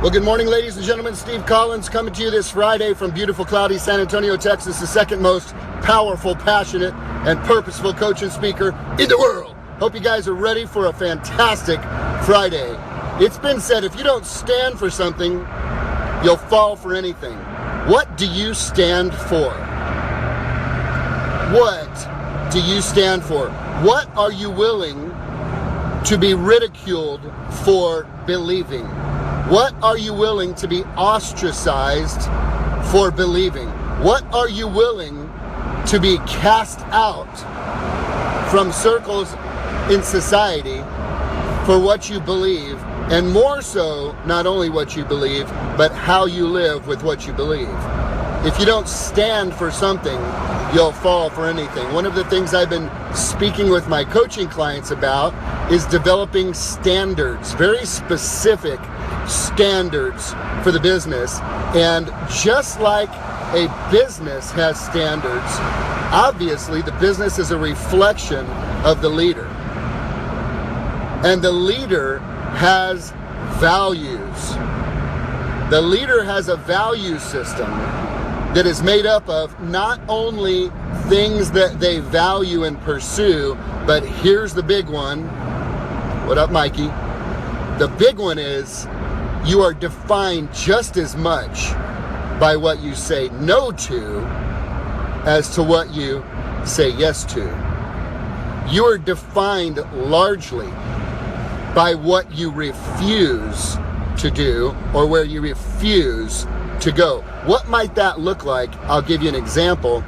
Well, good morning, ladies and gentlemen. Steve Collins coming to you this Friday from beautiful, cloudy San Antonio, Texas, the second most powerful, passionate, and purposeful coach and speaker in the world. Hope you guys are ready for a fantastic Friday. It's been said, if you don't stand for something, you'll fall for anything. What do you stand for? What do you stand for? What are you willing to be ridiculed for believing? What are you willing to be ostracized for believing? What are you willing to be cast out from circles in society for what you believe? And more so, not only what you believe, but how you live with what you believe. If you don't stand for something, you'll fall for anything. One of the things I've been speaking with my coaching clients about is developing standards, very specific standards for the business. And just like a business has standards, obviously the business is a reflection of the leader. And the leader has values. The leader has a value system that is made up of not only things that they value and pursue, but here's the big one. What up, Mikey? The big one is you are defined just as much by what you say no to as to what you say yes to. You are defined largely by what you refuse to do or where you refuse to go. What might that look like? I'll give you an example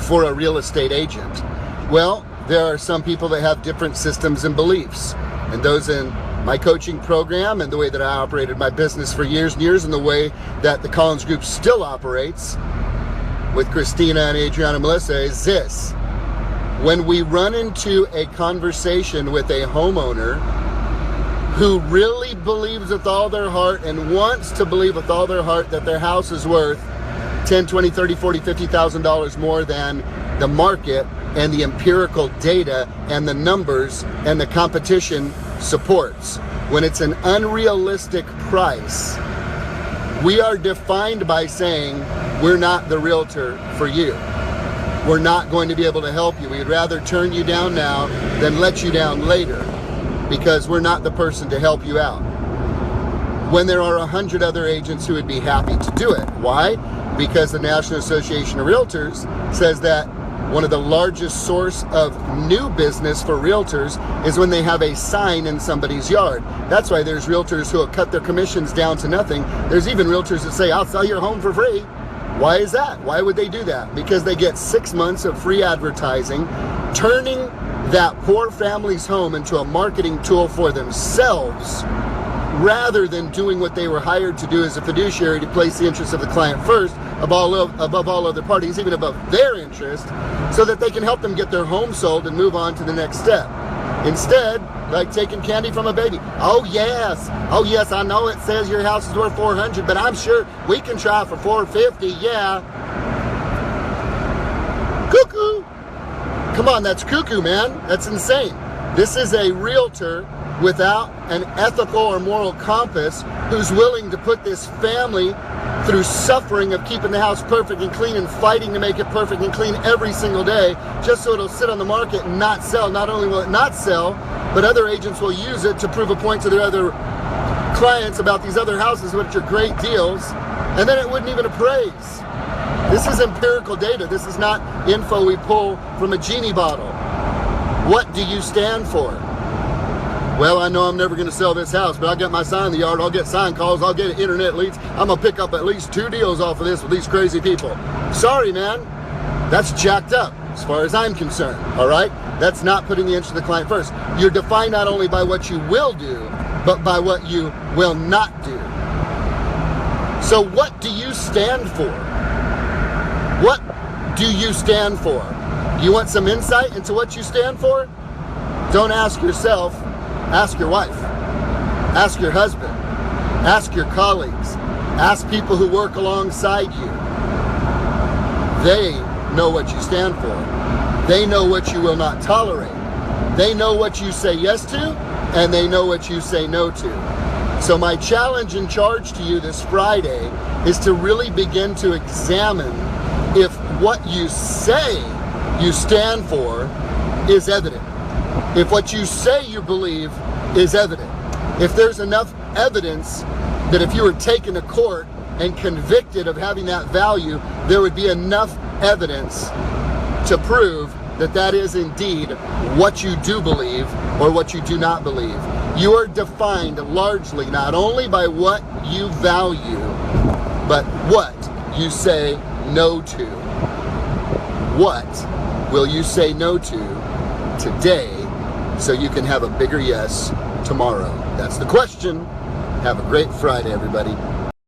for a real estate agent. Well, there are some people that have different systems and beliefs, and those in my coaching program and the way that I operated my business for years and years and the way that the Collins Group still operates with Christina and Adriana and Melissa is this. When we run into a conversation with a homeowner who really believes with all their heart and wants to believe with all their heart that their house is worth $10, $20, $30, $40, $50,000 more than the market and the empirical data and the numbers and the competition supports. When it's an unrealistic price, we are defined by saying we're not the realtor for you. We're not going to be able to help you. We'd rather turn you down now than let you down later, because we're not the person to help you out. When there are 100 other agents who would be happy to do it. Why? Because the National Association of Realtors says that one of the largest source of new business for realtors is when they have a sign in somebody's yard. That's why there's realtors who will cut their commissions down to nothing. There's even realtors that say, I'll sell your home for free. Why is that? Why would they do that? Because they get 6 months of free advertising, turning that poor family's home into a marketing tool for themselves, rather than doing what they were hired to do as a fiduciary, to place the interests of the client first, above all other parties, even above their interest, so that they can help them get their home sold and move on to the next step. Instead, like taking candy from a baby. Oh yes, I know it says your house is worth $400, but I'm sure we can try for $450, yeah. Cuckoo! Come on, that's cuckoo, man. That's insane. This is a realtor without an ethical or moral compass who's willing to put this family through suffering of keeping the house perfect and clean and fighting to make it perfect and clean every single day just so it'll sit on the market and not sell. Not only will it not sell, but other agents will use it to prove a point to their other clients about these other houses, which are great deals, and then it wouldn't even appraise. This is empirical data. This is not info we pull from a genie bottle. What do you stand for? Well, I know I'm never going to sell this house, but I'll get my sign in the yard, I'll get sign calls, I'll get internet leads. I'm going to pick up at least 2 deals off of this with these crazy people. Sorry, man. That's jacked up as far as I'm concerned, all right? That's not putting the interest of the client first. You're defined not only by what you will do, but by what you will not do. So what do you stand for? What do you stand for? You want some insight into what you stand for? Don't ask yourself. Ask your wife. Ask your husband. Ask your colleagues. Ask people who work alongside you. They know what you stand for. They know what you will not tolerate. They know what you say yes to, and they know what you say no to. So my challenge and charge to you this Friday is to really begin to examine if what you say you stand for is evident. If what you say you believe is evident. If there's enough evidence that if you were taken to court and convicted of having that value, there would be enough evidence to prove that that is indeed what you do believe or what you do not believe. You are defined largely not only by what you value, but what you say no to. What will you say no to today so you can have a bigger yes tomorrow? That's the question. Have a great Friday, everybody.